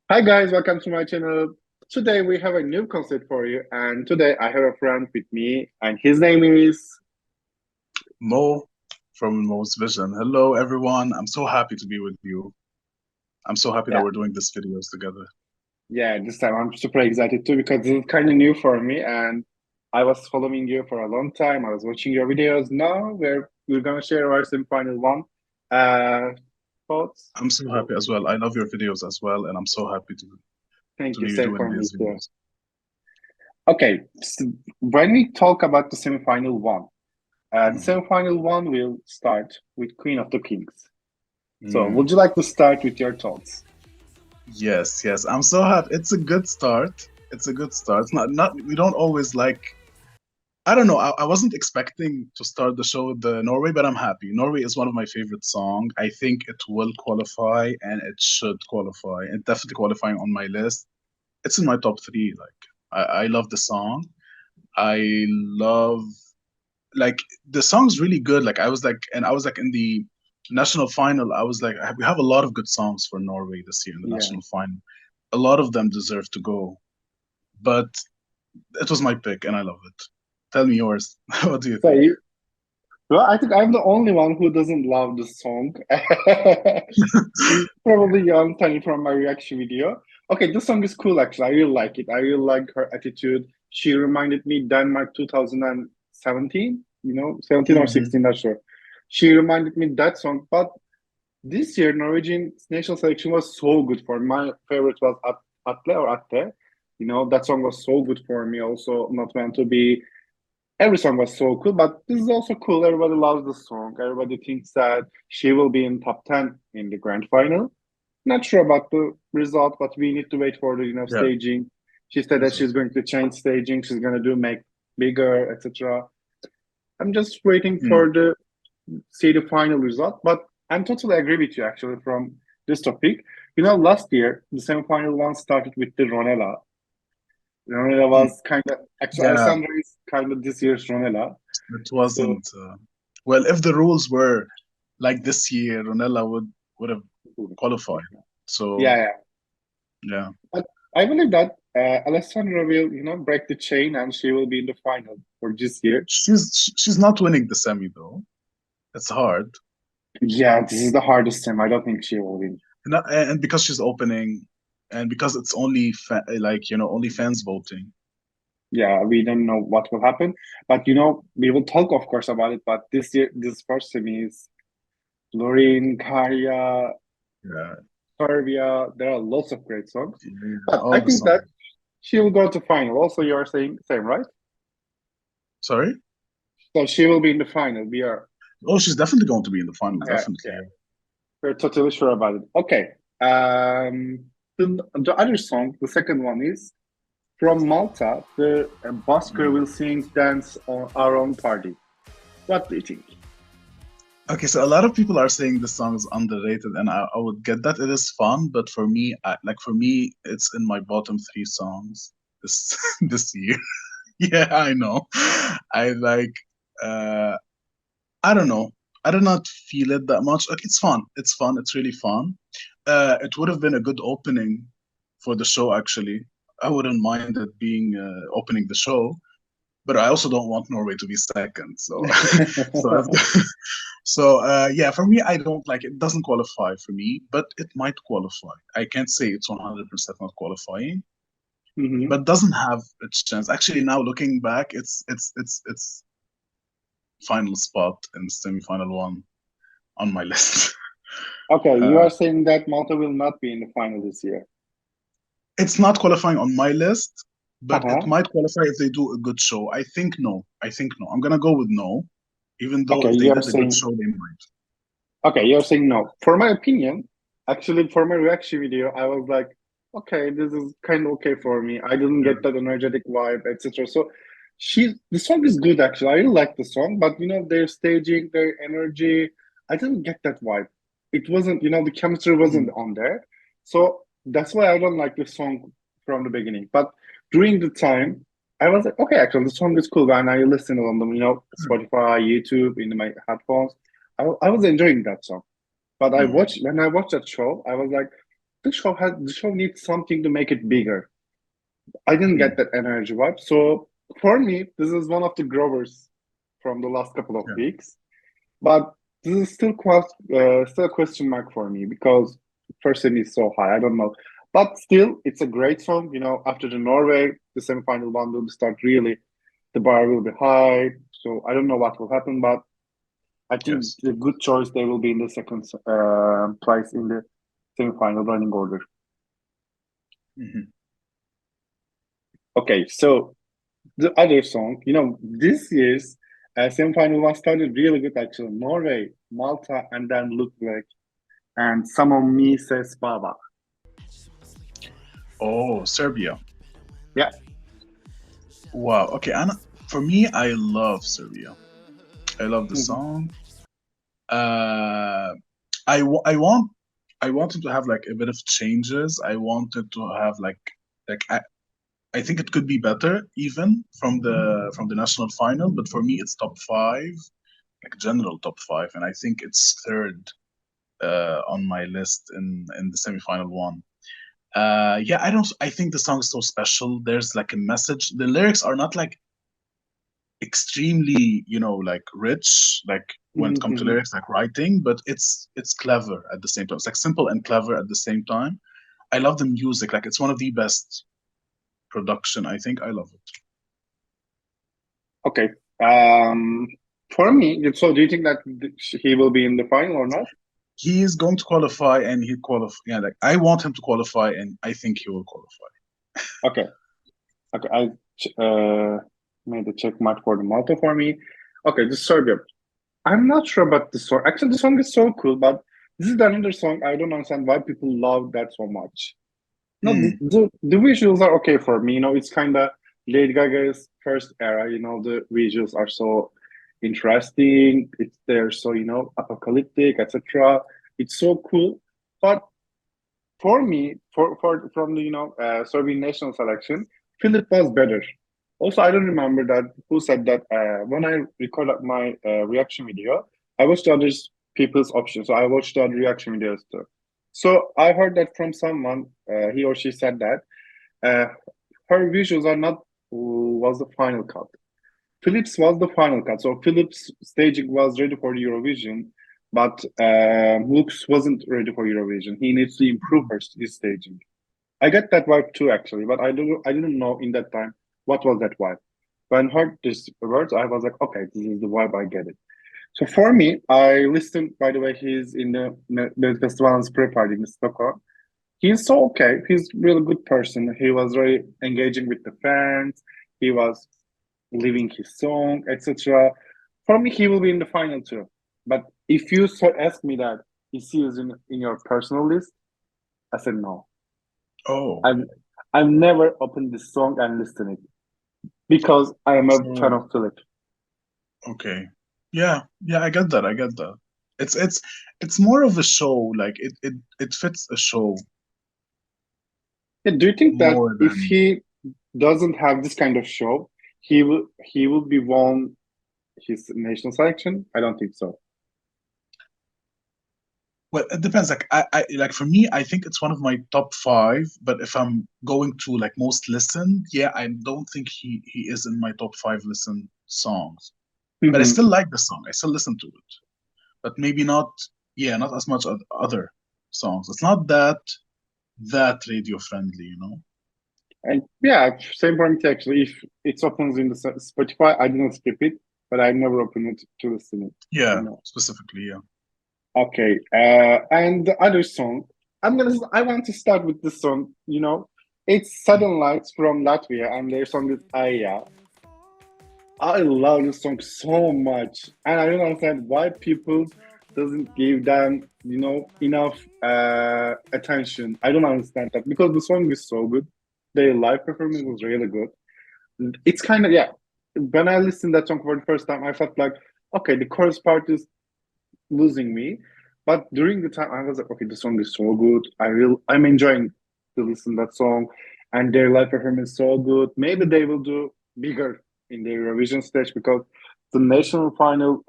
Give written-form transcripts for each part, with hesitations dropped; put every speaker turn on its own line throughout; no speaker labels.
Hi guys, welcome to my channel. Today we have a new concept for you, and today I have a friend with me, and his name is
Mo from Mo's Vision. Hello, everyone. I'm so happy to be with you. I'm so happy that
yeah,
we're doing this videos together.
yeah. This time I'm super excited too because this is kind of new for me, and I was following you for a long time. I was watching your videos. Now we're gonna share our semi-final one uh thoughts.
I'm so
So
happy as well. I love your videos as well, and I'm so happy
thank
to
you,
be
same
doing
for me
these
too.
videos.
Okay, so when we talk about the semi-final one, the
Mhm.
semi-final one will start with Queen of the Kings. So,
Mm.
would you like to start with your thoughts?
Yes, yes. I'm so happy. It's a good start. It's a good start. It's not we don't always like I don't know. I wasn't expecting to start the show with the Norway, but I'm happy. Norway is one of my favorite songs. I think it will qualify and it should qualify. It definitely qualifying on my list. It's in my top three. Like I love the song. I love like the song's really good. I was like in the national final. I was like, we have a lot of good songs for Norway this year in the
Yeah.
national final. A lot of them deserve to go, but it was my pick, and I love it. Tell me yours. What do you
So,
think?
well, I think I'm the only one who doesn't love the song. You probably understand it from my reaction video. Okay, this song is cool actually. I really like it. I really like her attitude. She reminded me Denmark 2017, 17 or
Hmm.
16, not sure. She reminded me that song, but this year Norwegian national selection was so good for me. My favorite was Atle or Atte. That song was so good for me. Also, not meant to be. Every song was so cool, but this is also cool. Everybody loves the song. Everybody thinks that she will be in top 10 in the grand final. Not sure about the result, but we need to wait for the
Yeah.
staging. She said that she's
Exactly.
going to change staging. She's going to do make bigger, etc. I'm just waiting
Mm.
for the see the final result. But I'm totally agree with you actually from this topic. Last year the semi-final one started with the Ronella. Ronella
Mm.
was kind of actually
Yeah,
Alessandra is kind of this year's Ronella.
it
So
wasn't. Well, if the rules were like this year, Ronella would have qualified. So
yeah, yeah.
yeah,
But I believe that Alessandra will, break the chain and she will be in the final for this year.
she's not winning the semi though. It's hard,
Yeah, this is the hardest time. I don't think she will win.
and because she's opening, and because it's only only fans voting.
Yeah, we don't know what will happen, but we will talk, of course, about it. But this year, this first semi is Lorin, Karya,
Yeah,
Serbia. There are lots of great songs,
yeah,
but I
all the
think that
songs.
she will go to final. Also, you are saying same, right?
Sorry.
So she will be in the final. We are,
Oh, she's definitely going to be in the final.
yeah,
Definitely.
yeah.
Yeah.
We're totally sure about it. Okay. The other song, the second one is from Malta. The busker
Mm.
will sing "Dance on Our Own Party." What do you think?
Okay, so a lot of people are saying this song is underrated, and I would get that it is fun, but for me, for me, it's in my bottom three songs this this year. Yeah, I know. I like. Uh, I don't know. I do not feel it that much. Like it's fun. It's fun. It's really fun. It would have been a good opening for the show. Actually, I wouldn't mind it being opening the show, but I also don't want Norway to be second. So, so, yeah. For me, I don't like it. Doesn't qualify for me, but it might qualify. I can't say it's 100% not qualifying,
hmm
but doesn't have its chance. Actually, now looking back, it's final spot in semi-final one on my list.
Okay, you
Uh,
are saying that Malta will not be in the final this year.
it's not qualifying on my list, but it
Uh-huh.
might qualify if they do a good show. I think no. I think no. I'm gonna go with no, even though
Okay,
if they
you are
did a good
saying
show, they might.
okay, you're saying no. For my opinion, actually, for my reaction video, I was like, okay, this is kind of okay for me. I didn't
Yeah.
get that energetic vibe, etc. So, the song is good actually. I really like the song, but their staging, their energy, I didn't get that vibe. It wasn't, the chemistry wasn't
Mm.
on there. So that's why I don't like the song from the beginning. But during the time, I was like, okay, actually, the song is cool, and I listen on them, Spotify, YouTube, in my headphones. I was enjoying that song. But
Mm.
when I watched that show, I was like, the show needs something to make it bigger. I didn't
Mm,
get that energy vibe. So for me, this is one of the growers from the last couple of
yeah.
weeks. But this is still a question mark for me because person is so high. I don't know. But still, it's a great song. After the Norway, the semifinal one will start really, the bar will be high. So I don't know what will happen, but I think
Yes.
the good choice they will be in the second place in the semifinal running order.
Hmm.
Okay, so the other song, this year's semifinal one started really good actually. Norway, Malta, and then look like and some of me says Baba.
Oh, Serbia.
Yeah.
Wow. Okay, Anna. For me, I love Serbia. I love the
Mhm.
song. Uh, I want I wanted to have like a bit of changes. I wanted to have like I think it could be better even from the national final, but for me it's top five, like general top five, and I think it's third on my list in the semifinal one. Yeah, I think the song is so special. There's like a message. The lyrics are not like extremely, like rich, like when it comes to
Mhm.
lyrics, like writing, but it's clever at the same time. It's like simple and clever at the same time. I love the music. Like it's one of the best production. I think I love it.
Okay. Um, for me, so do you think that he will be in the final or not?
He is going to qualify, and he qualify. Yeah, like I want him to qualify, and I think he will qualify.
Okay. Okay. I made a check mark for the Malta for me. Okay, the Serbia. I'm not sure about the song. Actually, the song is so cool, but this is another song I don't understand why people love that so much. No,
Mm,
the visuals are okay for me. It's kind of Lady Gaga's first era. The visuals are so interesting. They're so apocalyptic, etc. It's so cool. But for me, for from the Serbian national selection, Philip was better. Also, I don't remember that who said that when I recorded my reaction video, I watched other people's options. So I watched other reaction videos too. So I heard that from someone, he or she said that uh, her visuals are not was the final cut. Philips was the final cut. So Philips staging was ready for Eurovision, but Lux wasn't ready for Eurovision. He needs to improve his staging. I get that vibe too, actually, but I didn't know in that time what was that vibe. When I heard these words, I was like, okay, this is the vibe. I get it. So for me, I listened. By the way, he's in the festival's pre-party in Stockholm. He's so okay. He's a really good person. He was very engaging with the fans. He was living his song, etc. For me, he will be in the final too. But if you ask me that, is he is in your personal list? I said no.
oh,
I've I've never opened this song and listened it because I am a fan
so
of Philip.
okay, yeah, yeah, I get that. I get that. It's more of a show. Like it fits a show
Yeah, do you think that
more
if
than
he doesn't have this kind of show, he will be won his national selection? I don't think so.
well, it depends. Like I like for me, I think it's one of my top five. But if I'm going to like most listened, yeah, I don't think he is in my top five listened songs. But I
Hmm.
still like the song. I still listen to it. But maybe not. Yeah, not as much as other songs. It's not that radio friendly.
And yeah, same for me too, actually. If it opens in the Spotify, I didn't skip it, but I never opened it to listen it.
Yeah,
You know.
specifically, yeah.
Okay. And the other song, I want to start with this song. It's Sudden Lights from Latvia, and their song is Aya. I love this song so much, and I don't understand why people doesn't give them, enough attention. I don't understand that because the song is so good. Their live performance was really good. It's kind of yeah. When I listened that song for the first time, I felt like, okay, the chorus part is losing me, but during the time, I was like, okay, the song is so good. I'm enjoying to listen to that song, and their live performance is so good. Maybe they will do bigger in the Eurovision stage because the national final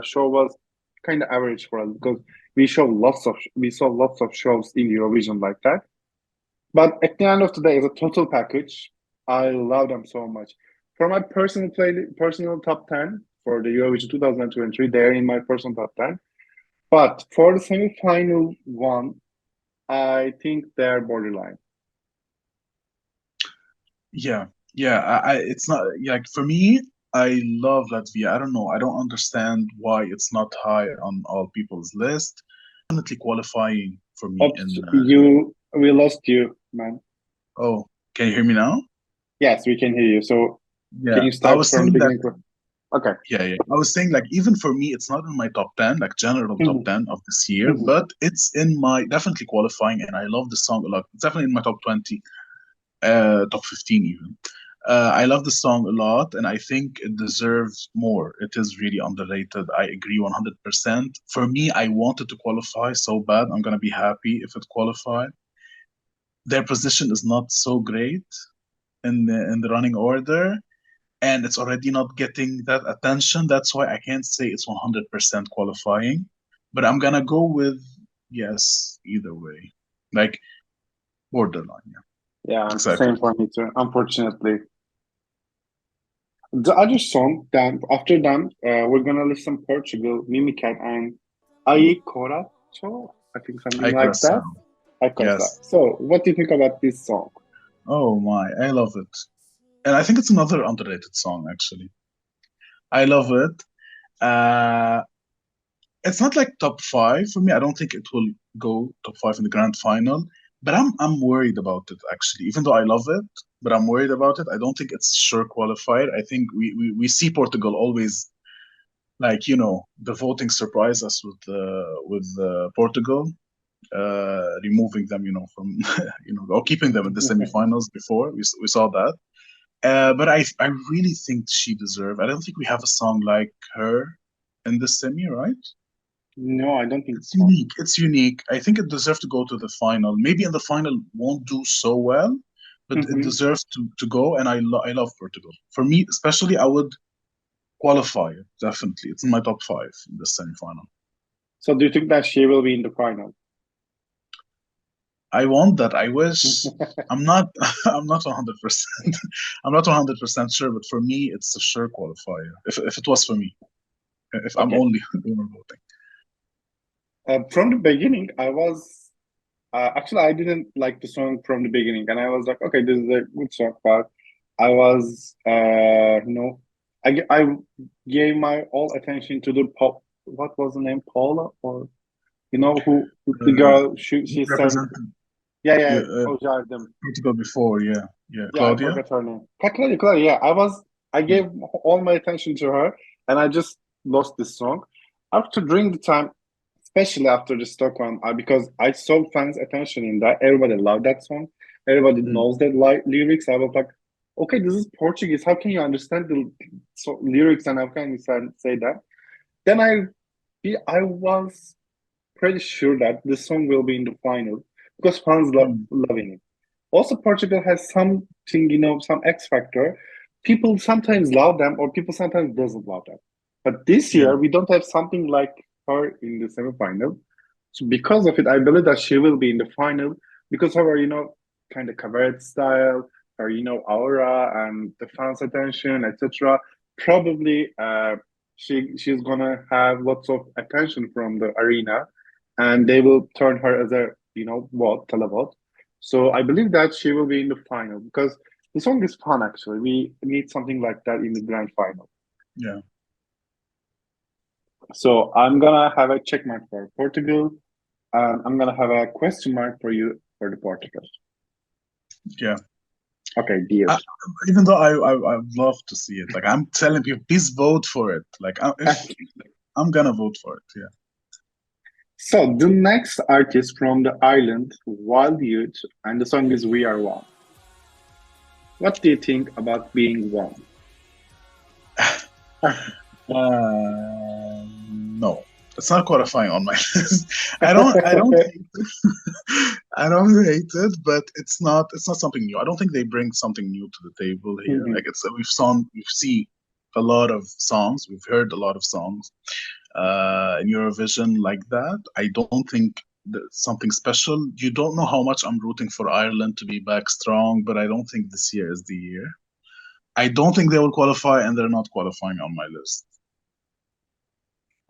show was kind of average for us because we saw lots of shows in Eurovision like that. But at the end of the day, as a total package, I love them so much. For my personal top 10 for the Eurovision 2023, they're in my personal top 10. But for the semi-final one, I think they're borderline.
Yeah, yeah. It's not like for me. I love Latvia. I don't know. I don't understand why it's not high on all people's list. Definitely qualifying for me
Oops,
in.
we lost you, man.
Oh, can you hear me now?
Yes, we can hear you. So can
Yeah,
you
I
start
was
from the
saying that.
beginning? Okay.
Yeah, yeah. I was saying like even for me, it's not in my top 10, like general top
Mhm,
10 of this year,
mhm.
but it's in my definitely qualifying, and I love the song a lot. It's definitely in my top 20, top 15 even. I love the song a lot, and I think it deserves more. It is really underrated. I agree 100%. For me, I wanted to qualify so bad. I'm gonna be happy if it qualified. Their position is not so great in the running order, and it's already not getting that attention. That's why I can't say it's 100% qualifying, but I'm gonna go with yes either way, like borderline. Yeah,
Yeah,
exactly.
same for me too, unfortunately. The other song, then after them, we're gonna listen Portugal, Mimicat, and Ai Coração, I think something
I
like that.
sound.
Ai Coração.
Yes.
So, what do you think about this song?
Oh my, I love it. And I think it's another underrated song, actually. I love it. Uh, it's not like top five for me. I don't think it will go top five in the grand final, but I'm worried about it actually. Even though I love it, but I'm worried about it. I don't think it's sure qualified. I think we see Portugal always like the voting surprise us with Portugal, removing them from or keeping them in the semifinals before we saw that. But I really think she deserved. I don't think we have a song like her in the semi, right?
No, I don't think
It's
so.
unique. It's unique. I think it deserves to go to the final. Maybe in the final won't do so well, but it
Hmm.
deserves to go. And I love Portugal. For me, especially, I would qualify it. Definitely, it's in my top five in the semifinal.
So, do you think that she will be in the final?
I want that. I wish. I'm not. I'm not 100%. I'm not 100% sure, but for me, it's a sure qualifier. If it was for me, if I'm
Okay.
only the one voting.
From the beginning, actually, I didn't like the song from the beginning, and I was like, okay, this is a good song, but I was, I gave my all attention to the pop. What was the name? Paula, or who the
Uh,
girl? She sang.
represented
Yeah,
yeah,
yeah, Ojardım.
Portugal before. Yeah, yeah.
Yeah, I
Claudia.
forgot her name. Claudia. Yeah, I
Yeah.
gave all my attention to her, and I just lost this song. After during the time, especially after the Stockholm, because I saw fans' attention in that. Everybody loved that song. Everybody
Mm,
knows that lyrics. I was like, okay, this is Portuguese. How can you understand the lyrics and how can you say that? Then I was pretty sure that this song will be in the final because fans
mm,
loving it. Also, Portugal has something, some X factor. People sometimes love them, or people sometimes doesn't love them. But this
yeah.
year, we don't have something like her in the semifinal. So because of it, I believe that she will be in the final because of her, kind of cabaret style, her, aura and the fans' attention, etc. Probably, she's gonna have lots of attention from the arena, and they will turn her as a, vote, televote. So I believe that she will be in the final because the song is fun. Actually, we need something like that in the grand final.
Yeah.
So I'm gonna have a check mark for Portugal. I'm gonna have a question mark for you for the Portugal.
Yeah.
Okay, deal.
I, even though I'd love to see it, like I'm telling people, please vote for it. Like if I'm gonna vote for it. Yeah.
So the next artist from the island, Wild Youth, and the song is "We Are One." What do you think about being one?
No, it's not qualifying on my list. I don't hate it. I don't hate it, but it's not something new. I don't think they bring something new to the table here.
Mhm.
Like we've seen a lot of songs, we've heard a lot of songs. in Eurovision like that. I don't think something special. You don't know how much I'm rooting for Ireland to be back strong, but I don't think this year is the year. I don't think they will qualify, and they're not qualifying on my list.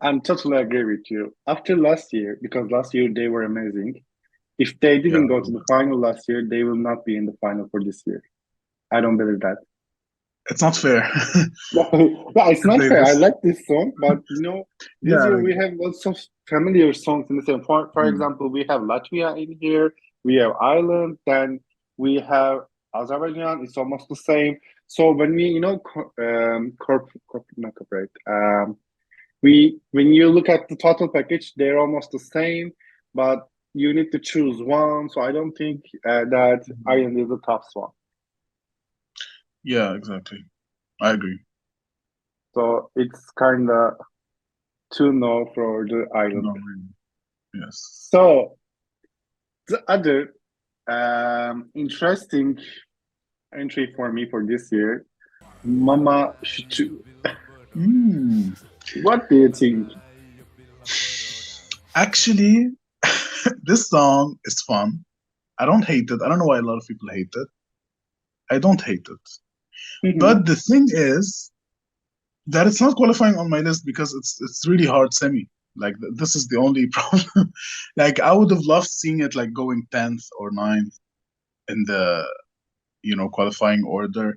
I'm totally agree with you. After last year, because last year they were amazing. If they
Yeah,
didn't go to the final last year, they will not be in the final for this year. I don't believe that.
it's not fair
No, no, it's
to
not
say
fair. I
this.
like this song, but this
Yeah,
year
like,
we have lots of familiar songs in the same. For
mm,
example, we have Latvia in here, we have Ireland, then we have Azerbaijan. It's almost the same. So when we, not corporate, we when you look at the total package, they're almost the same, but you need to choose one. So I don't think that
mm,
Ireland is the top one.
yeah, exactly. I agree.
So it's kind of too no for the Ireland.
No, really. Yes.
So the other interesting entry for me for this year, Mama Shuchu.
Mm.
What do you think?
Actually, this song is fun. I don't hate it. I don't know why a lot of people hate it. I don't hate it.
Mhm,
But the thing is that it's not qualifying on my list because it's really hard semi. Like this is the only problem. Like I would have loved seeing it like going 10th or ninth in the qualifying order,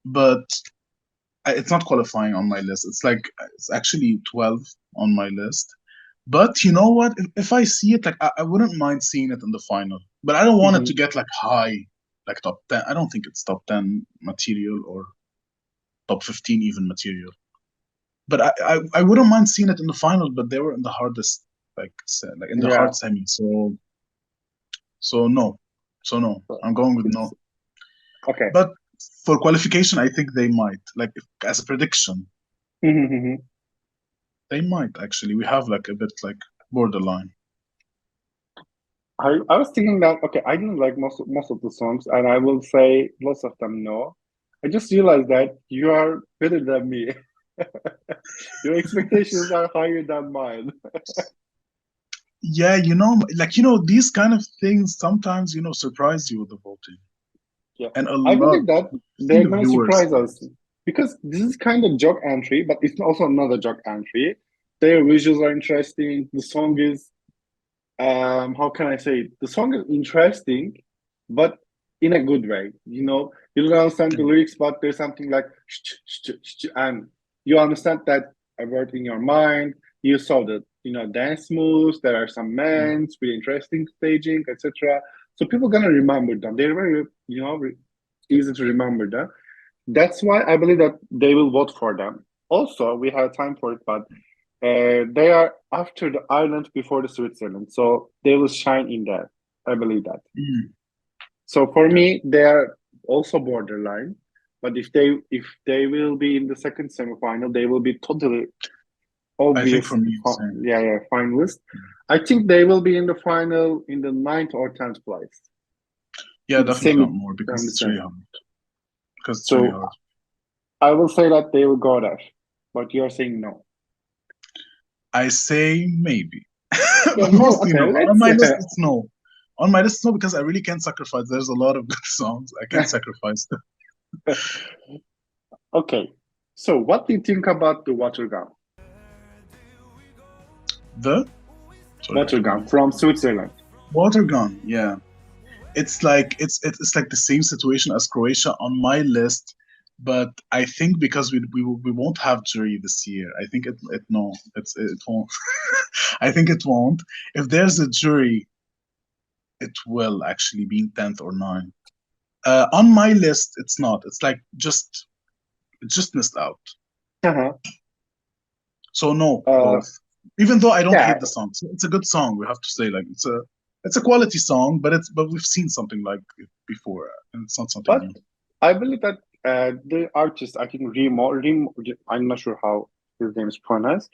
but it's not qualifying on my list. It's actually 12 on my list. But you know what? If I see it, like I wouldn't mind seeing it in the final. But I don't want it to
mhm.
get like high, like top 10. I don't think it's top 10 material or top 15 even material. But I wouldn't mind seeing it in the final. But they were in the hardest, like in the
Yeah.
hard semi. So no, so no.
So
I'm going with
it's
no.
okay.
But for qualification, I think they might. Like as a prediction, they might actually. We have like a bit like borderline.
I was thinking that okay, I didn't like most of the songs, and I will say lots of them no. I just realized that you are better than me. Your expectations are higher than mine.
Yeah, these kind of things sometimes, surprise you with the voting.
Yeah,
And a
I
lot,
believe that
I've seen
they're
the
gonna
viewers.
surprise us because this is kind of joke entry, but it's also another joke entry. Their visuals are interesting. The song is how can I say it? The song is interesting, but in a good way. You don't understand the lyrics, but there's something like and you understand that a word in your mind. You saw the dance moves. There are some
Mm,
mans with interesting staging, etc. So people gonna remember them. They're very easy to remember them. That's why I believe that they will vote for them. Also, we have time for it, but they are after the Ireland before the Switzerland, so they will shine in there. I believe that.
mm,
So for
yeah,
me, they are also borderline. But if they will be in the second semifinal, they will be totally
I think
obvious.
for me, same.
Yeah, yeah, finalist. I think they will be in the final in the ninth or tenth place
Yeah,
in the
definitely not
semi
more because
from the
it's really
semi.
hard. Because it's really
So
hard.
I will say that they will go there, but you are saying no.
I say maybe,
Yeah,
but
no.
mostly
Okay,
no. On
let's.
my list, it's no. On my list, it's no because I really can't sacrifice. There's a lot of good songs. I can't sacrifice them.
Okay. So, what do you think about the water gun?
The Sorry,
Water
come
gun
again.
from Switzerland.
Water gun. Yeah, it's like the same situation as Croatia on my list, but I think because we won't have jury this year. I think it no, it won't. I think it won't. If there's a jury, it will actually be in 10th or 9th. On my list, it's not. It's like it just missed out.
Uh-huh.
So no,
Uh,
both. Even though I don't
yeah,
hate the song, it's a good song. We have to say like it's a quality song, but we've seen something like it before, and it's not something
but
new.
I believe that the artist, I think Remo, I'm not sure how his name is pronounced.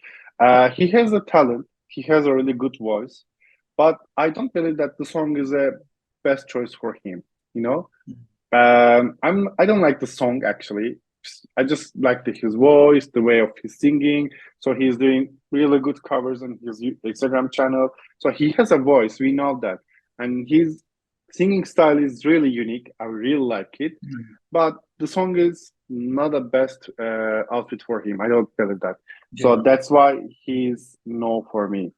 He has a talent. He has a really good voice, but I don't believe that the song is a best choice for him. You know, I don't like the song actually. I just liked his voice, the way of his singing. So he's doing really good covers on his Instagram channel. So he has a voice. We know that, and his singing style is really unique. I really like it.
Mm.
But the song is not the best outfit for him. I don't feel that. So
Yeah.
that's why he's no for me.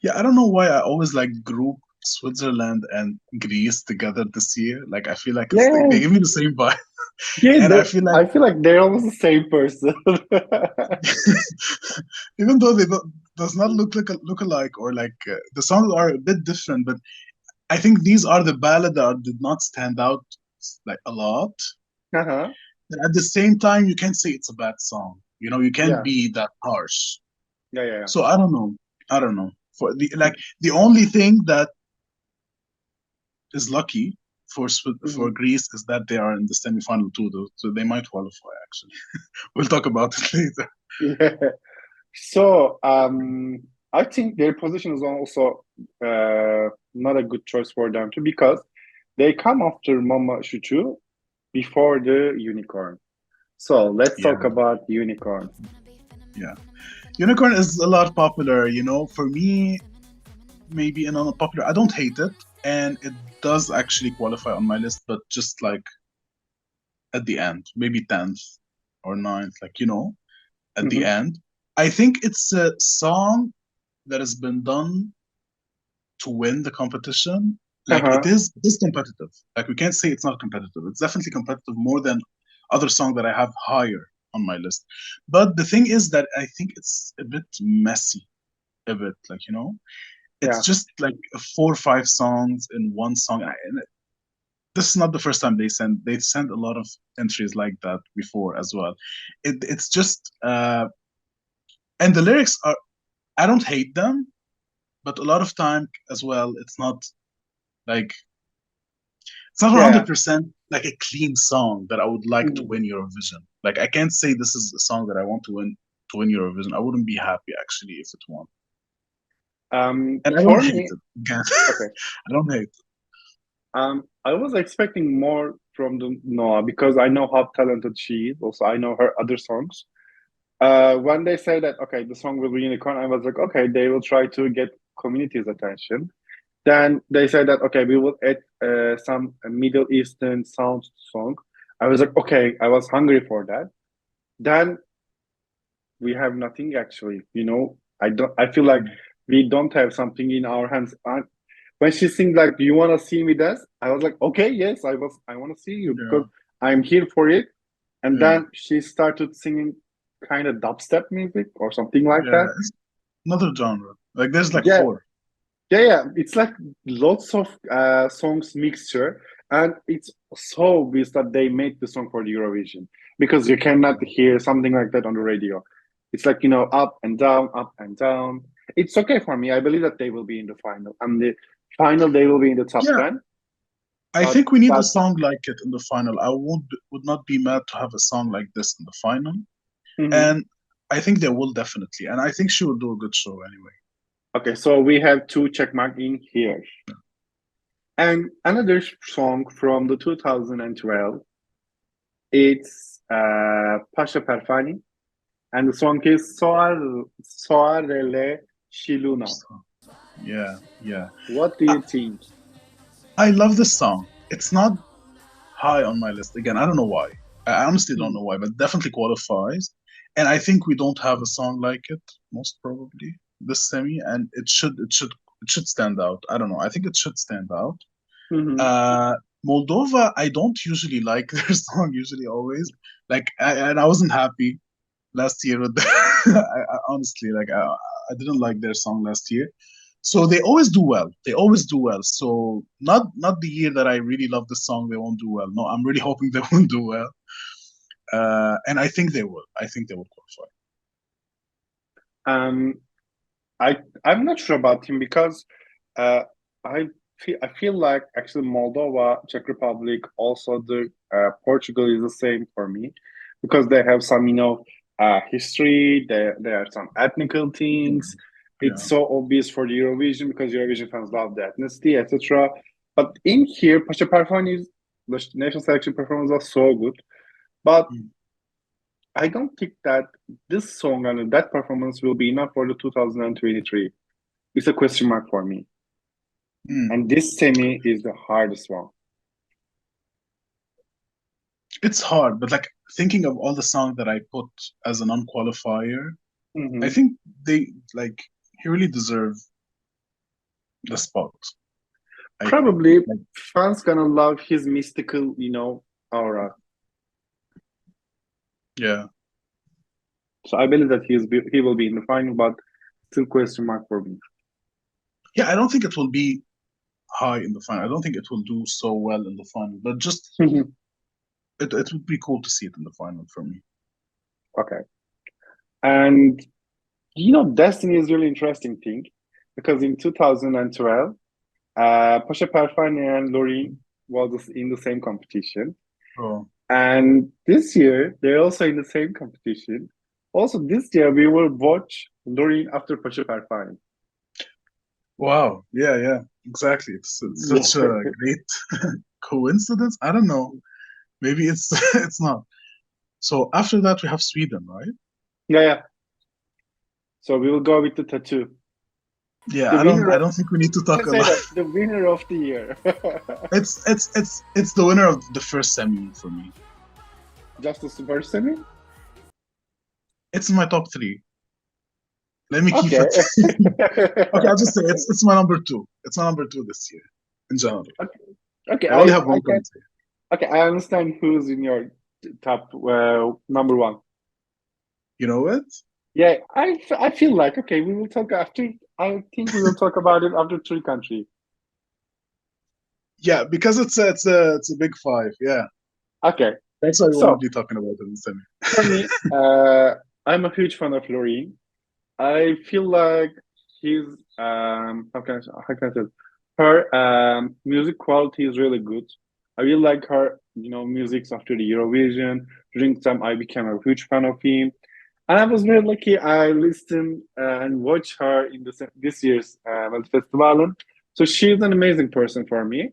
Yeah, I don't know why I always like group Switzerland and Greece together this year. Like I feel like it's
Yeah,
they give me the same vibe.
yeah.
And I feel like
I feel like they're almost the same person.
even though they don't, does not look alike or like the songs are a bit different, but I think these are the ballad that did not stand out like a lot.
Uh-huh.
And at the same time, you can't say it's a bad song. You know, you can't
Yeah,
be that harsh.
yeah, yeah,
So I don't know. I don't know. For the like the only thing that is lucky for
yeah.
Greece is that they are in the semifinal too, though, so they might qualify. Actually, we'll talk about it later.
Yeah. So, I think their position is also not a good choice for them too because they come after Mama Shuchu before the unicorn. So let's
Yeah,
talk about unicorn.
yeah. Unicorn is a lot popular. You know, for me, maybe an unpopular. I don't hate it, and it does actually qualify on my list, but just like at the end, maybe 10th or ninth, like at the
Hmm.
end. I think it's a song that has been done to win the competition. Like
Uh-huh.
it is competitive. Like we can't say it's not competitive. It's definitely competitive more than other songs that I have higher on my list. But the thing is that I think it's a bit messy, a bit like it's
Yeah.
just like 4 or 5 songs in one song. And this is not the first time they send a lot of entries like that before as well. It's just and the lyrics are I don't hate them, but a lot of time as well like it's not
Yeah.
100% like a clean song that I would like to
Mhm.
win Eurovision. Like I can't say this is a song that I want to win Eurovision. I wouldn't be happy actually if it won. And I don't
For
hate
me,
it. Again,
okay.
I don't hate it.
I was expecting more from the Noah because I know how talented she is. Also, I know her other songs. When they say that, okay, the song will be unicorn, I was like, okay, they will try to get community's attention. Then they said that, okay, we will add some Middle Eastern sound song. I was like, okay, I was hungry for that. Then we have nothing actually, I don't, I feel like
Mm.
we don't have something in our hands. When she sings like, "Do you want to sing with us?" I was like, "Okay, yes, I want to see you because
Yeah,
I'm here for it." And
yeah,
then she started singing kind of dubstep music or something like
yeah.
that.
It's another genre. Like there's like
Yeah,
four.
yeah, yeah. It's like lots of songs mixture, and it's so obvious that they made the song for the Eurovision because you cannot hear something like that on the radio. It's like up and down, up and down. It's okay for me. I believe that they will be in the final, and the final they will be in the top
Yeah,
10.
I
But
think we need a
that
song like it in the final. I would not be mad to have a song like this in the final.
mhm.
And I think they will definitely. And I think she will do a good show anyway.
Okay, so we have two check mark in here. And another song from the 2012, it's Pasha Perfani, and the song is Soarele Shiluna.
So, yeah, yeah.
What do
I,
you think?
I love this song. It's not high on my list. Again, I don't know why. I honestly don't
Mhm.
know why, but definitely qualifies. And I think we don't have a song like it, most probably, this semi, and it should stand out. I don't know. I think it should stand out.
Mhm.
Uh Moldova, I don't usually like their song, usually always. And I wasn't happy last year with I honestly I didn't like their song last year. So they always do well. They always do well. So not the year that I really love the song they won't do well. No, I'm really hoping they won't do well. And I think they will. I think they will qualify.
Um, I'm not sure about him because uh, I feel like actually Moldova, Czech Republic, also the Portugal is the same for me because they have some history. There are some ethnical
Yeah.
things. It's
Yeah.
so obvious for the Eurovision because Eurovision fans love the ethnicity, etc. But in here, Pacha Parfani's the national selection performance was so good. But
Mm.
I don't think that this song and that performance will be enough for the 2023. It's a question mark for me.
Mm.
And this semi is the hardest one.
It's hard, but like thinking of all the songs that I put as an unqualifier, I
Hmm.
think they like he really deserve the spot. I think.
Probably
Like,
fans gonna love his mystical, aura.
yeah.
So I believe that he will be in the final, but still question mark for me.
Yeah, I don't think it will be high in the final. I don't think it will do so well in the final, but just it would be cool to see it in the final for me.
Okay. And Destiny is really interesting thing because in 2012, Pasha Perfani and Loreen was in the same competition.
Oh,
And this year, they're also in the same competition. Also, this year, we will watch Loreen after Pasha Perfani.
wow. Yeah, yeah, exactly. It's
Yeah.
such a great coincidence. I don't know. Maybe it's it's not. So after that, we have Sweden, right?
Yeah, yeah. So we will go with the tattoo.
Yeah,
The winner
I
of,
don't think we need to
you can
talk a
say
lot.
that, the winner of the year.
It's the winner of the first semi for me.
Just the super semi?
It's in my top three. Let me keep
Okay.
it. Okay, I'll just say it's my number two. It's my number two this year in general.
Okay,
I only have one
I can,
country.
okay, I understand who's in your top number one.
You know what?
Yeah, I feel like okay, we will talk after. I think we will talk about it after three country.
Yeah, because it's a big five. Yeah,
Okay,
that's why we want to
so
be talking about it in semi.
for me, I'm a huge fan of Loreen. I feel like she's how can I say it? Her music quality is really good. I really like her, musics after the Eurovision. During the time I became a huge fan of him. And I was very lucky. I listened and watched her in this year's festival. So she's an amazing person for me,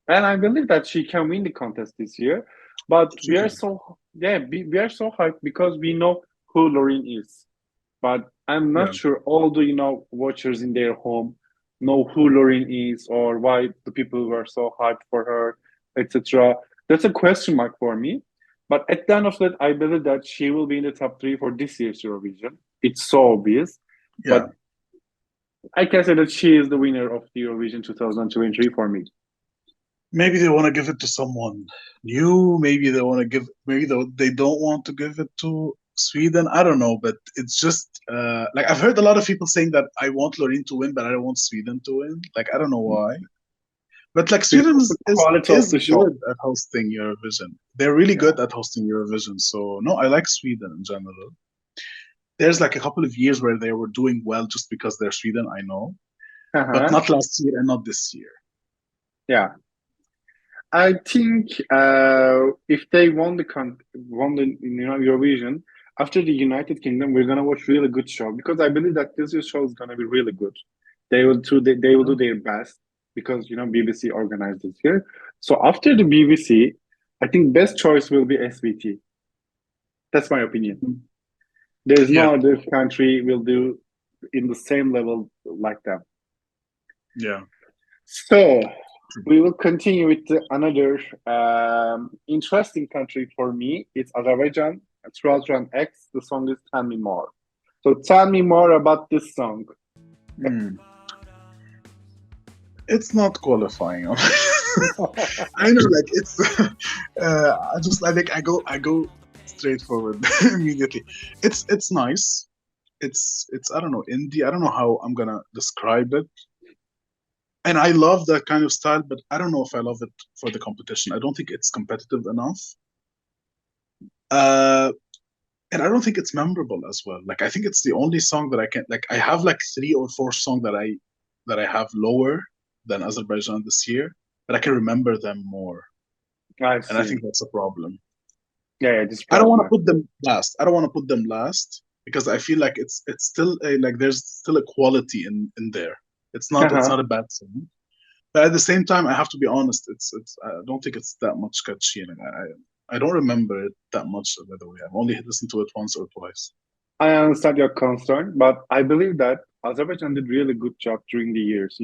and I believe that she can win the contest this year. But
She can.
we are so hyped because we know who Loreen is. But I'm not
Yeah,
sure all the watchers in their home know who Loreen is or why the people were so hyped for her, etc. That's a question mark for me. But at the end of that, I believe that she will be in the top three for this year's Eurovision. It's so obvious.
yeah.
But I can say that she is the winner of the Eurovision 2023 for me.
Maybe they want to give it to someone new. Maybe they want to give. Maybe they don't want to give it to Sweden. I don't know, but it's just like I've heard a lot of people saying that I want Loreen to win, but I don't want Sweden to win. Like I don't know why. But like Sweden
Because the quality of
is
the
good
show.
at hosting Eurovision. They're really
Yeah.
good at hosting Eurovision. So no, I like Sweden in general. There's like a couple of years where they were doing well just because they're Sweden, I know, but
Uh-huh.
not last year and not this year.
Yeah. I think if they won the Eurovision after the United Kingdom, we're gonna watch really good show because I believe that this year's show is gonna be really good. They will do their best because BBC organized this year. So after the BBC, I think best choice will be SVT. That's my opinion.
Mhm.
There's
Yeah,
no other country will do in the same level like them.
yeah.
So we will continue with another interesting country for me. It's Azerbaijan. It's Razran X. The song is Tell Me More. So tell me more about this song.
Hmm. It's not qualifying. I know, like it's. I think I go straightforward immediately. It's nice. It's I don't know indie. I don't know how I'm gonna describe it. And I love that kind of style, but I don't know if I love it for the competition. I don't think it's competitive enough. Uh, and I don't think it's memorable as well. Like I think it's the only song that I can like. I have like three or four songs that I have lower than Azerbaijan this year, but I can remember them more,
I
and I
see.
think that's a problem.
Yeah, this
I don't want to
problem.
put them last. I don't want to put them last because I feel like it's still like there's still a quality in there. It's
Uh-huh.
not a bad song. But at the same time, I have to be honest. It's I don't think it's that much catchy, and I don't remember it that much, by the way. I've only listened to it once or twice.
I understand your concern, but I believe that Azerbaijan did really good job during the years.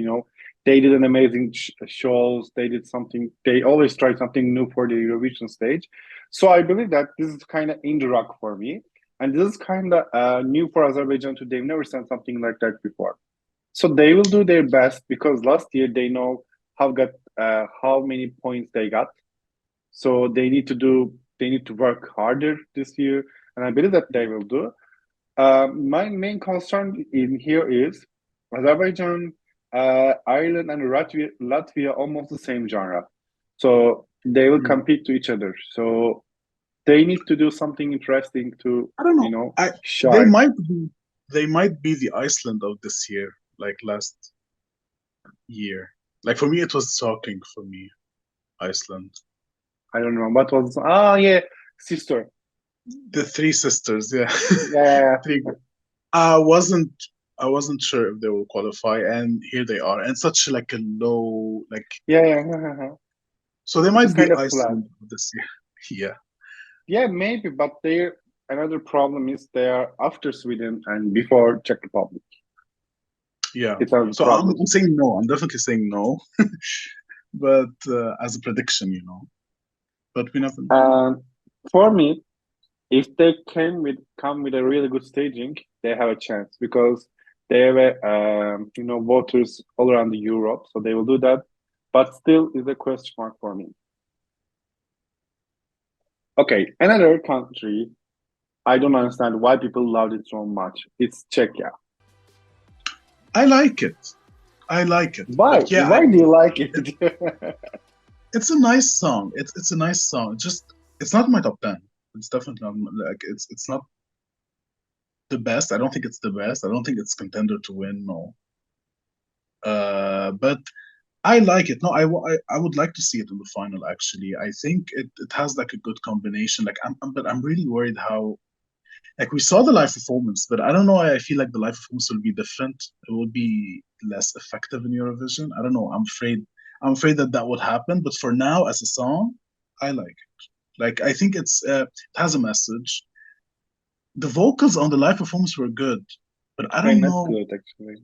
They did an amazing shows. They did something. They always try something new for the Eurovision stage. So I believe that this is kind of in the rock for me, and this is kind of new for Azerbaijan too. They've never seen something like that before. So they will do their best because last year they know how many points they got. So they need to work harder this year, and I believe that they will do. My main concern in here is Azerbaijan, Ireland, and Latvia almost the same genre. So they will
Hmm.
compete to each other. So they need to do something interesting to,
I don't know. I they
shine.
might be they might be the Iceland of this year, like last year. Like for me, it was shocking for me, Iceland.
I don't know what was. Ah, yeah, sister.
The three sisters, yeah.
Yeah,
Three. I wasn't I wasn't sure if they will qualify, and here they are. And such like a low like
yeah, yeah, yeah, yeah, yeah.
so they
It's
might be
kind of flat.
Iceland this year. Yeah.
Yeah, maybe, but they another problem is they are after Sweden and before Czech Republic.
Yeah.
It's a
So
problem.
I'm saying no. I'm definitely saying no. But as a prediction, But we never know.
And for me, if they come with a really good staging, they have a chance because they have voters all around the Europe, so they will do that. But still, is a question mark for me. Okay, another country I don't understand why people loved it so much. It's Czechia.
I like it. I like it.
Why?
But yeah,
Why do you like
it,
it?
it's a nice song. It's a nice song. It's not my top 10. It's definitely not like it's not the best. I don't think it's the best. I don't think it's contender to win. No. But I like it. No, I would like to see it in the final. Actually, I think it has like a good combination. But I'm really worried how like we saw the live performance, but I don't know why I feel like the live performance will be different. It will be less effective in Eurovision. I don't know. I'm afraid that that would happen. But for now, as a song, I like it. Like I think it has a message. The vocals on the live performance were good, but I
They're
don't
not
know.
good actually.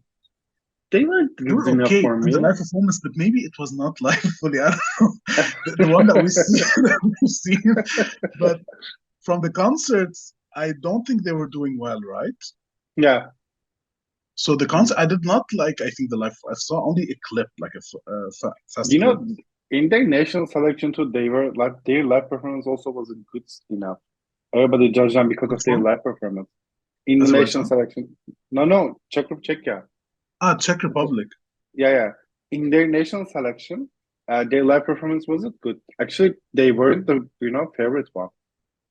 They weren't
They
good
were
enough
okay
for
in the
me.
live performance, but maybe it was not live fully. I don't know. The one that we see that we've seen, but from the concerts, I don't think they were doing well, right?
Yeah,
So the concert, I did not like. I think the live. I saw only a clip, like fast
you
clip.
know, in their national selection too, they were like their live performance also wasn't good enough. Everybody judged them because of
Which
their
one?
live performance in the national
Azerbaijan.
selection. No, no, Czechia.
Ah, Czech Republic.
Yeah, yeah. In their national selection, their live performance wasn't good. Actually, they weren't the favorite one.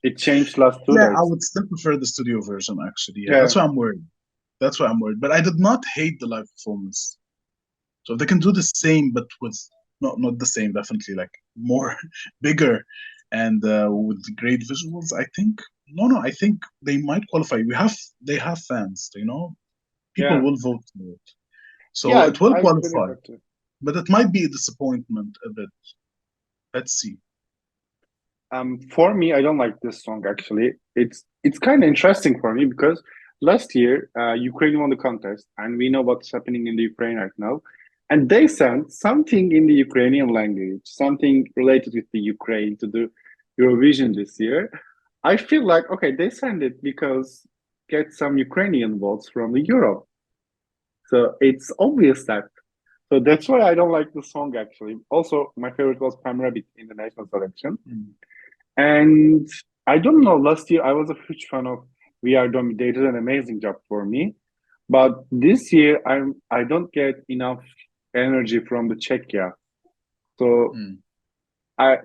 It changed last two
Yeah, I
days.
would still prefer the studio version. Actually, yeah,
Yeah,
that's why I'm worried. That's why I'm worried. But I did not hate the live performance. So if they can do the same, but with not the same, definitely like more bigger and with great visuals, I think I think they might qualify. They have fans, people
yeah,
will vote for it. So
yeah.
it will
I believe
qualify,
that too.
but it might be a disappointment a bit. Let's see.
For me, I don't like this song actually. It's kind of interesting for me because last year, Ukraine won the contest, and we know what's happening in the Ukraine right now. And they sent something in the Ukrainian language, something related with the Ukraine to the Eurovision this year. I feel like okay, they sent it because get some Ukrainian votes from the Europe. So it's obvious that. So that's why I don't like the song actually. Also, my favorite was Pam Rabbit in the national selection.
Mm.
And I don't know, last year I was a huge fan of We Are Dom. They did an amazing job for me. But this year I don't get enough energy from the Czechia. So
Mm.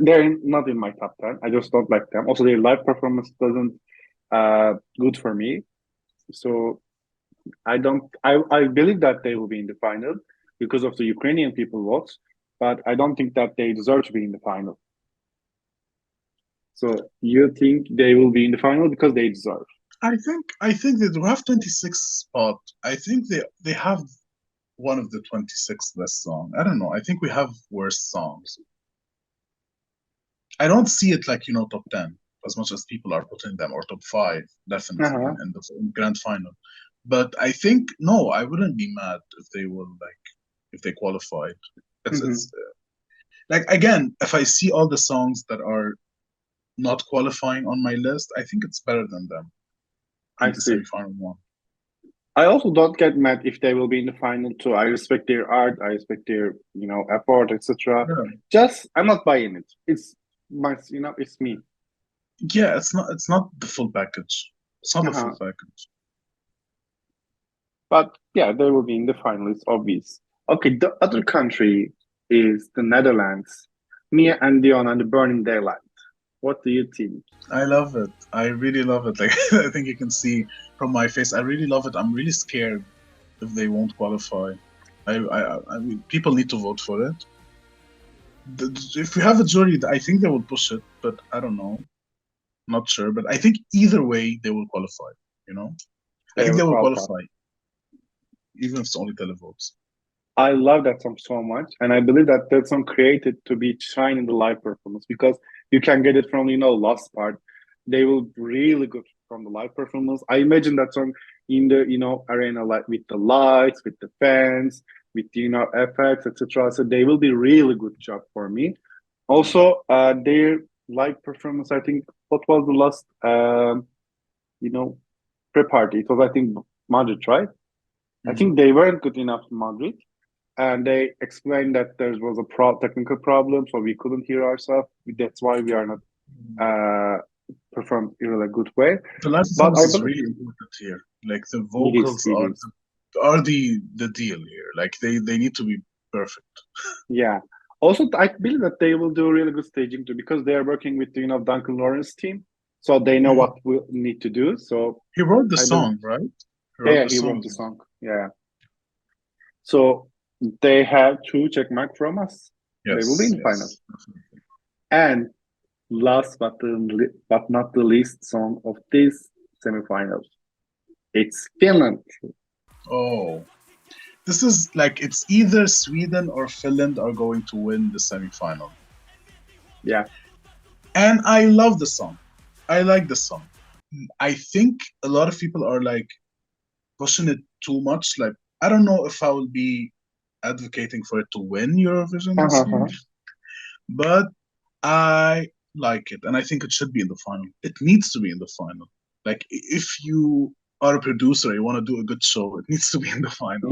they're not in my top 10. I just don't like them. Also their live performance doesn't good for me. So I believe that they will be in the final because of the Ukrainian people votes, but I don't think that they deserve to be in the final. So you think they will be in the final because they deserve?
I think they do have 26 spot. I think they have one of the 26 best song. I don't know. I think we have worse songs. I don't see it like, top 10 as much as people are putting them, or top five, definitely
Uh-huh.
in the grand final. But I think, no, I wouldn't be mad if they were like, if they qualified. It's
Hmm.
like, again, if I see all the songs that are not qualifying on my list, I think it's better than them
I
in the
see.
semifinal one.
I also don't get mad if they will be in the final too. I respect their art, I respect their, effort, etc.
Yeah.
Just I'm not buying it. It's it's me.
Yeah, it's not the full package. It's not the full
Uh-huh.
package.
But yeah, they will be in the final. It's obvious. Okay, the other country is the Netherlands. Mia and Dion and the Burning Daylight. What do you think?
I love it. I really love it. Like I think you can see from my face, I really love it. I'm really scared if they won't qualify. I mean, people need to vote for it. If we have a jury, I think they will push it, but I don't know. Not sure, but I think either way they will qualify. You know, I
They
think
will
they will
qualify.
qualify, even if it's only televotes.
I love that song so much, and I believe that that song created to be shine in the live performance because you can get it from last part. They will really good from the live performance. I imagine that song in the arena like with the lights, with the fans, with the effects, etc. So they will be really good job for me. Also, their live performance. I think what was the last you know pre-party? It was I think Madrid, right? I
Mm.
think they weren't good enough in Madrid and they explained that there was a technical problem, so we couldn't hear ourselves. That's why we are not uh, performed in a good way.
The live
But
performance
I
is
believe
really important here. Like the
it is.
vocals
It
are
is.
the deal here. Like they need to be perfect.
Yeah. Also, I believe that they will do really good staging too because they are working with Duncan Lawrence team, so they know
Mhm.
what we need to do. So
He wrote the
I believe,
song, right? He
yeah,
wrote
yeah,
the
he wrote
song.
the song. Yeah. So they have two check mark from us. They will be
Yes,
in final.
yes, definitely.
And last but not the least song of this semifinals. It's Finland.
Oh, this is like it's either Sweden or Finland are going to win the semifinal.
Yeah.
And I love the song. I like the song. I think a lot of people are like pushing it too much. Like I don't know if I will be advocating for it to win Eurovision this year,
Uh-huh.
but I like it, and I think it should be in the final. It needs to be in the final. Like if you are a producer, you want to do a good show, it needs to be in the final,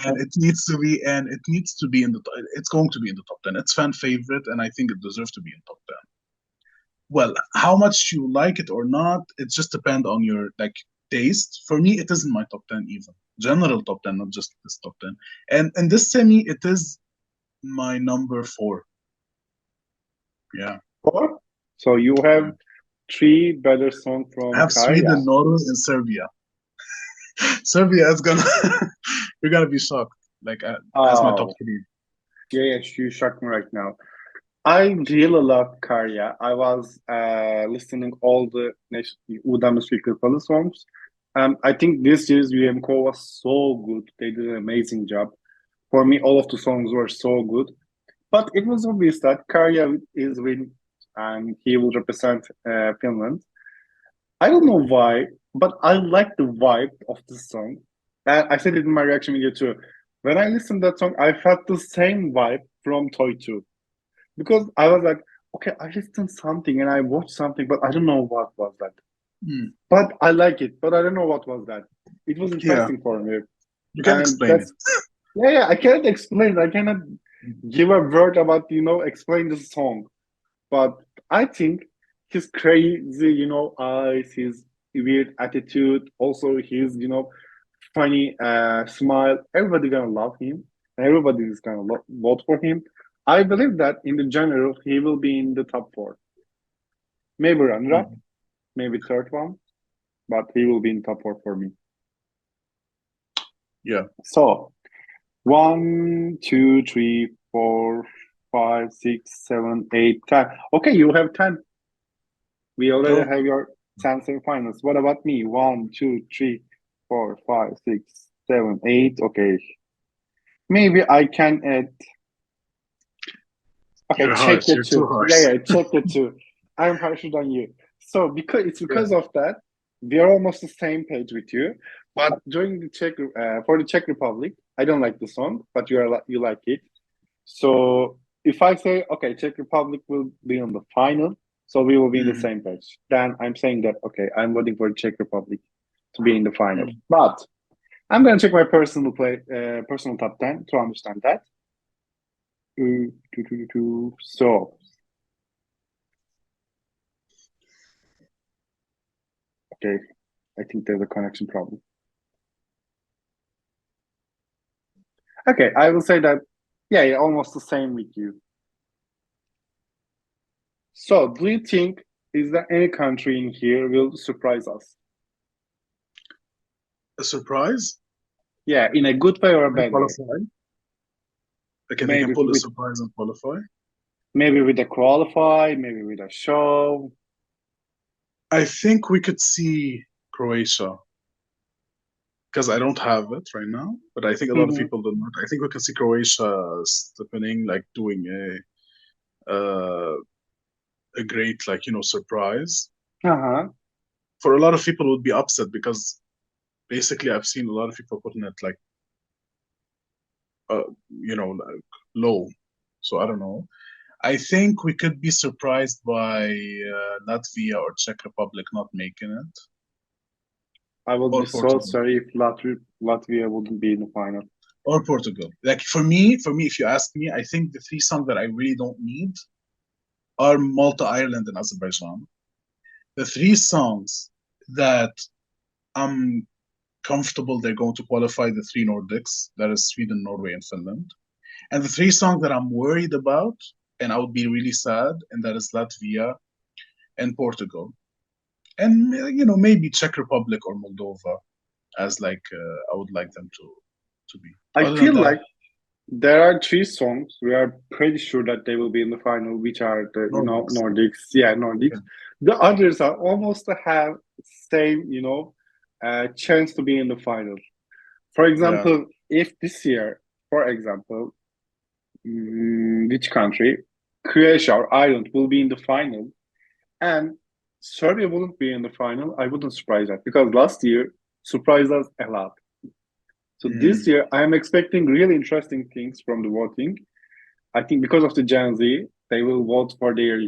and it needs to be in the. It's going to be in the top 10. It's fan favorite, and I think it deserves to be in top 10. Well, how much you like it or not, it just depends on your like taste. For me, it isn't my top 10 even. General top 10, not just this top 10. And in this semi, it is my number four. Yeah.
Four. So you have
Yeah.
three better songs
I
from
have
Kaya.
Sweden, Norway, and Serbia. Serbia is gonna, you're gonna be shocked. Like as my top
Oh,
three.
yeah, yeah, you shocked me right now. I really love Kaya. I was listening all the Uda Musical songs. I think this year's UMCO was so good. They did an amazing job. For me, all of the songs were so good. But it was obvious that Kaya is win and he will represent Finland. I don't know why, but I like the vibe of the song. And I said it in my reaction video too. When I listened to that song, I felt the same vibe from Toy 2. Because I was like, okay, I listened something and I watched something, but I don't know what was that.
Hmm.
But I like it, but I don't know what was that. It was
Yeah,
interesting for me.
you can
And
explain it.
that's yeah, yeah, I cannot explain. I cannot give a word about, explain the song. But I think his crazy, eyes, his weird attitude, also his, funny smile. Everybody gonna love him. Everybody is gonna vote for him. I believe that in the general, he will be in the top four. Maybe runner-up,
Mhm.
maybe third one, but he will be in top four for me.
Yeah.
So 1, 2, 3, 4, 5, 6, 7, 8, 10. Okay, you have 10. We already
Go.
have your 10 semifinals. What about me? 1, 2, 3, 4, 5, 6, 7, 8. Okay. Maybe I can add Okay,
You're
check
harsh.
the
You're too
two.
harsh.
Yeah, check the two. I'm harsher than you. So
Yeah.
because of that, we are almost the same page with you. But during the for the Czech Republic, I don't like the song, but you like it. So if I say okay, Czech Republic will be on the final, so we will be in the
Mm,
same page. Then I'm saying that okay, I'm voting for Czech Republic to be in the final.
mm.
But I'm gonna check my personal top 10 to understand that. So okay, I think there's a connection problem. Okay, I will say that, yeah, almost the same with you. So, do you think is there any country in here will surprise us?
A surprise?
Yeah, in a good way or a
And
bad way?
qualify? Okay, they can
Maybe
pull a
with
surprise and qualify.
a qualify, maybe with a show.
I think we could see Croatia because I don't have it right now, but I think a lot of
Hmm.
people do not. I think we can see Croatia stepping, like doing a great, like, surprise.
Uh-huh.
For a lot of people, would be upset because basically I've seen a lot of people putting it like, like low. So I don't know. I think we could be surprised by Latvia or Czech Republic not making it,
I will be
or
so
Portugal,
sorry if Latvia wouldn't be in the final.
or Portugal. Like for me, if you ask me, I think the three songs that I really don't need are Malta, Ireland, and Azerbaijan. The three songs that I'm comfortable they're going to qualify the three Nordics, that is Sweden, Norway, and Finland. And the three songs that I'm worried about, and I would be really sad, and that is Latvia and Portugal. And maybe Czech Republic or Moldova as like I would like them to be.
I
Other than
feel
that,
like there are three songs we are pretty sure that they will be in the final, which are the
Nordics.
Nordics. Yeah, Nordics.
Okay.
The others are almost to have same chance to be in the final. For
Yeah.
example, if this year, for example, which country, Croatia or Ireland will be in the final, and Serbia wouldn't be in the final, I wouldn't surprise that because last year surprised us a lot. So this
Mm,
year, I am expecting really interesting things from the voting. I think because of the Gen Z, they will vote for their,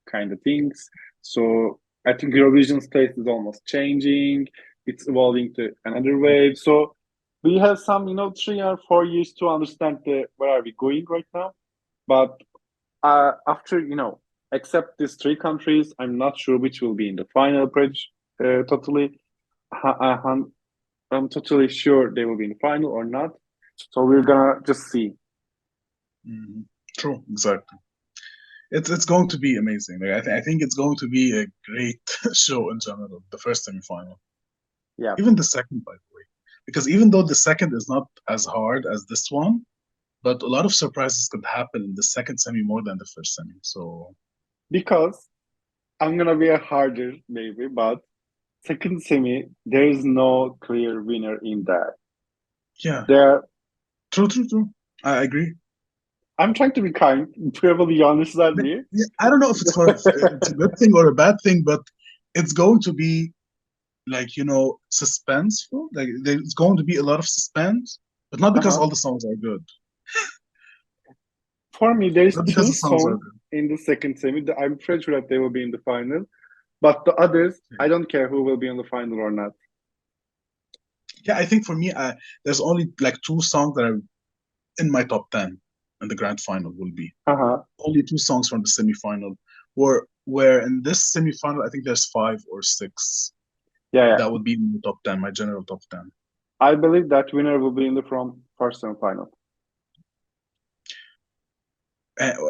kind of things. So I think Eurovision space is almost changing. It's evolving to another wave. So we have some, 3 or 4 years to understand where are we going right now. But after, except these three countries, I'm not sure which will be in the final bridge. Totally, I'm totally sure they will be in the final or not. So we're gonna just see.
mm. True. Exactly. It's going to be amazing. Like, I think it's going to be a great show in general. The first semifinal,
Yeah.
even the second, by the way, because even though the second is not as hard as this one, but a lot of surprises could happen in the second semi more than the first semi. So
Because I'm gonna be a harder maybe, but second semi, there is no clear winner in that.
yeah,
There,
true, true, true. I agree.
I'm trying to be kind, probably honest than
But,
me.
yeah, I don't know if it's a good thing or a bad thing, but it's going to be like suspenseful. Like there's going to be a lot of suspense, but not because
Uh-huh.
all the songs are good.
For me, there is
Not because
two
the songs are
songs
good.
in the second semi that I'm pretty sure that they will be in the final. But the others, I don't care who will be in the final or not.
Yeah, I think for me, there's only like two songs that are in my top 10, and the grand final will be
Uh-huh.
only two songs from the semifinal. Where in this semifinal, I think there's five or six
Yeah, yeah.
that would be in the top 10, my general top 10.
I believe that winner will be in the from first semi-final.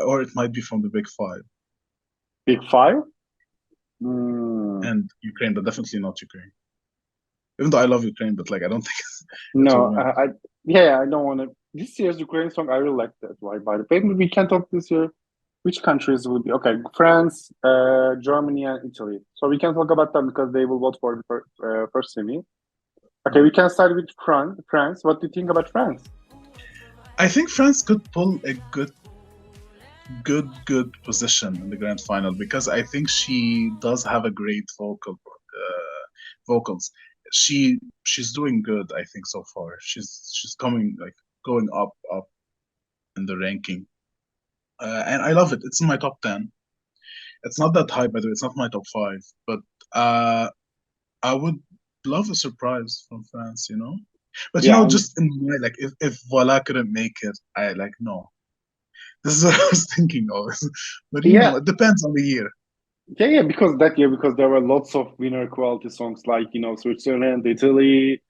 Or it might be from the big five
Big five? Mm,
and Ukraine, but definitely not Ukraine. Even though I love Ukraine, but like I don't think it will
no,
win.
yeah, I don't want to. This year's Ukraine song, I really like that. Why? By the way, maybe we can talk this year. Which countries would be okay? France, Germany, and Italy. So we can talk about them because they will vote for the first semi. Okay,
Hmm.
we can start with France. France. What do you think about France?
I think France could pull a good good position in the grand final because I think she does have a great vocals. She's doing good, I think, so far. She's coming like going up in the ranking, and I love it. It's in my top 10. It's not that high, by the way. It's not my top five, but uh, I would love a surprise from France, you know. But you
Yeah,
know, just in my like, if Voila couldn't make it, I like no. This is what I was thinking of. But you
yeah,
know, it depends on the year.
yeah. Because that year, because there were lots of winner quality songs like Switzerland, Italy.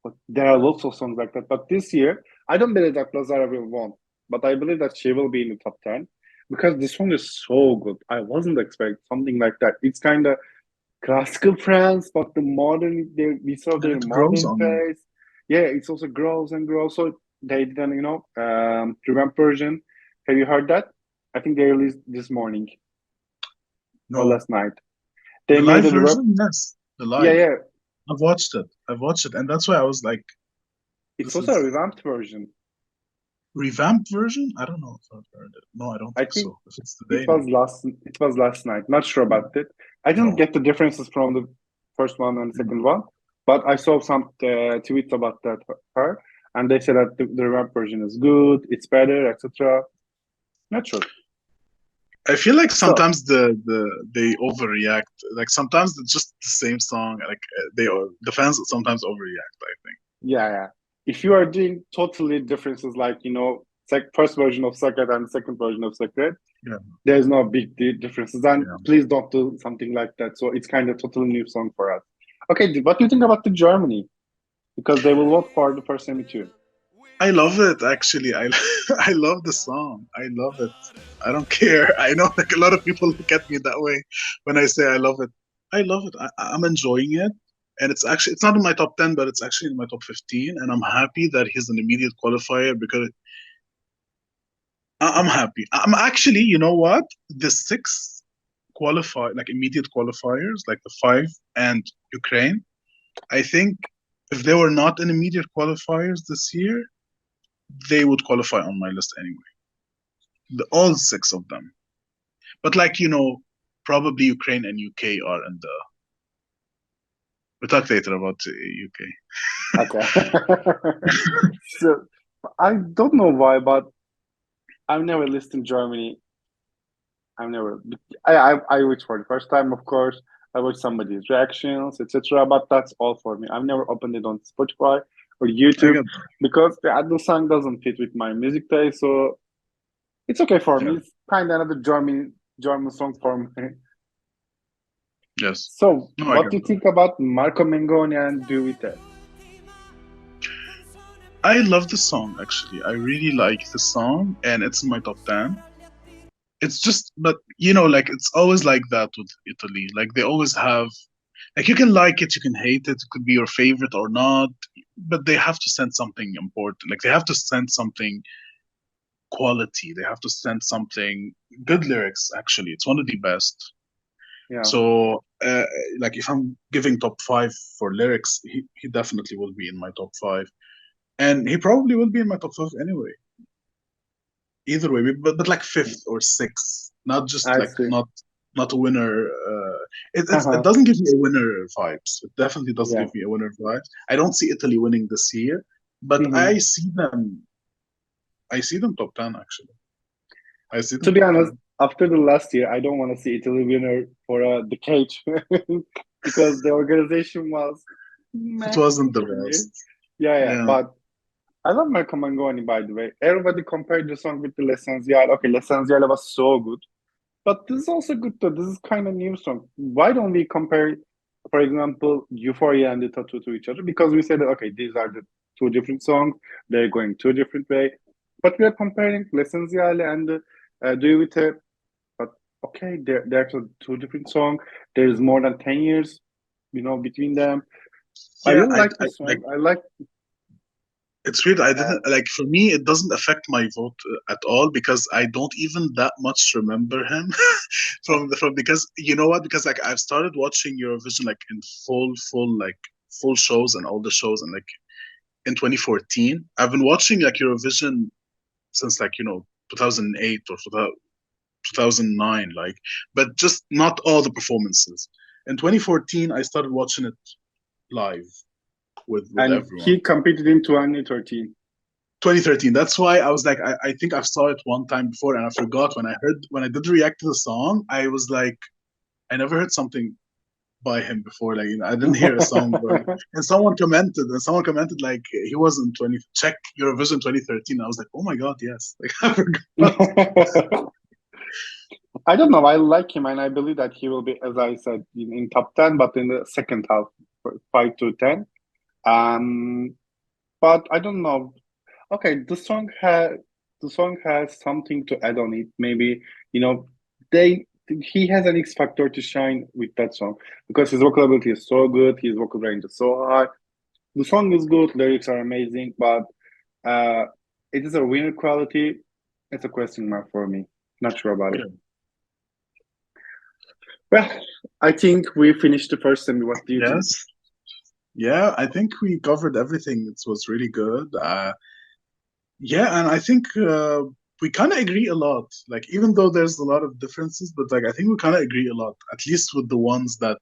But there are lots of songs like that. But this year, I don't believe that Lazara will win, but I believe that she will be in the top 10 because this song is so good. I wasn't expecting something like that. It's kind of classical France, but the modern, we saw
And
their
it grows
modern
on you.
face. Yeah, it's also grows and grows. So they did an, revamp version. Have you heard that? I think they released this morning or
No,
last night.
the
They made
live
a revamp.
version, yes, the
Yeah,
live.
yeah.
I've watched it. I've watched it, and that's why I was like,
It's
this
also a
is
revamped version.
revamped version. I don't know if I've heard it. No, I don't
I
think
think
so. If it's
it
today, no.
was last night. Not sure about it. I didn't
No.
get the differences from the first one and second one, but I saw some tweets about that her, and they said that the rap version is good, it's better, etc. Not sure.
I feel like
So
sometimes they overreact. Like sometimes it's just the same song. Like the fans sometimes overreact, I think.
yeah, yeah. If you are doing totally differences, like first version of Secret and second version of Secret,
Yeah,
there's no big differences. And
yeah.
please don't do something like that. So it's kind of totally new song for us. Okay, what do you think about the Germany? Because they will vote for the first semi too.
I love it actually. I I love the song. I love it. I don't care. I know like a lot of people look at me that way when I say I love it. I love it. I'm enjoying it. And it's not in my top 10, but it's actually in my top 15. And I'm happy that he's an immediate qualifier because I'm happy. I'm actually, you know what? The six like immediate qualifiers, like the five and Ukraine, I think if they were not in immediate qualifiers this year, they would qualify on my list anyway. All six of them. But like, you know, probably Ukraine and UK are in the. We'll talk later about UK.
Okay. So I don't know why, but I've never listened to Germany. I've never. I watched for the first time, of course. I watched somebody's reactions, etc. But that's all for me. I've never opened it on Spotify or
I
YouTube
get
because the song doesn't fit with my music taste. So it's okay for
yeah.
me. It's kind of another German song for me.
Yes.
So,
No, I
what
get
do you
that.
think about Marco Mengoni and Do It?
I love the song actually. I really like the song and it's in my top 10. It's just but you know like it's always like that with Italy. Like they always have like you can like it, you can hate it, it could be your favorite or not, but they have to send something important. Like they have to send something quality. They have to send something good lyrics actually. It's one of the best.
Yeah.
So, like if I'm giving top five for lyrics, he definitely will be in my top five, and he probably will be in my top five anyway. Either way, but like fifth or sixth, not just
I
like
see.
not a winner. It
Uh-huh.
doesn't give me a winner vibes. It definitely doesn't
Yeah.
give me a winner vibes. I don't see Italy winning this year, but
Hmm.
I see them. I see them top 10 actually. I see
To
them
be
top
honest,
10.
after the last year, I don't want to see Italy winner for a decade because the organization was
It
meh
wasn't the
this year.
best.
Yeah, yeah.
Yeah,
But I love Marco Mangoni, by the way. Everybody compared the song with the L'Essentiale. Okay, L'Essentiale was so good. But this is also good too. This is kind of new song. Why don't we compare, for example, Euphoria and the Tattoo to each other? Because we said that okay, these are the two different songs. They're going two different way. But we are comparing L'Essenziale and Do It. But okay, they're two different songs. There's more than 10 years, between them. I
yeah.
really like
I
this
like
song. I like.
it's weird. I
Uh,
didn't like for me. It doesn't affect my vote at all because I don't even that much remember him from because you know what? Because like I've started watching Eurovision like in full shows and all the shows and like in 2014. I've been watching like Eurovision since like 2008 or 2009, like, but just not all the performances. In 2014, I started watching it live with
And
everyone.
he competed in 2013.
2013. That's why I was like, I think I've saw it one time before, and I forgot when I did react to the song. I was like, I never heard something by him before. Like, I didn't hear a song. And someone commented like he was in 20 check Eurovision 2013. I was like, oh my god, yes. Like I forgot.
I don't know. I like him, and I believe that he will be, as I said, in top 10, but in the second half, 5 to 10. Um, but I don't know. Okay, the song has something to add on it. Maybe you know they he has an X factor to shine with that song because his vocal ability is so good. His vocal range is so high. The song is good. Lyrics are amazing, but uh, it is a winner quality. It's a question mark for me. Not sure about it.
Yeah.
Well, I think we finished the first semi. What do you think?
Yes. Yeah, I think we covered everything. It was really good. Yeah, and I think we kind of agree a lot. Like, even though there's a lot of differences, but like I think we kind of agree a lot, at least with the ones that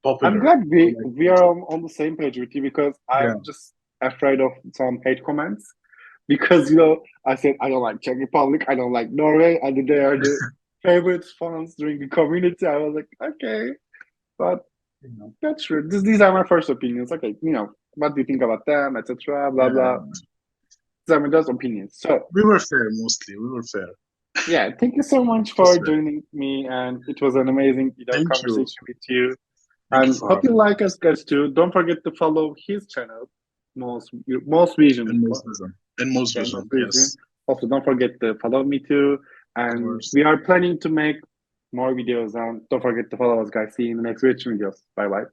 I'm
popular.
glad we
Like,
we are on the same page with you because
yeah,
I'm just afraid of some hate comments because I said I don't like Czech Republic, I don't like Norway, and they are the favorite fans during the community. I was like, okay, but
you know,
that's true. These are my first opinions. Okay, what do you think about them, etc. Blah
yeah.
blah. These are my just opinions. So
We were fair mostly. We were fair.
yeah, thank you so much
It was
for
fair.
joining me, and it was an amazing
Thank you.
conversation with you.
Thank you
And
for
hope you
having me.
like us guys too. Don't forget to follow his channel, most vision.
And most vision. And most
Okay, most
vision.
vision.
Yes,
Also, don't forget to follow me too.
of
And
course.
we are planning to make more videos. And don't forget to follow us, guys. See you in the next videos. Bye bye.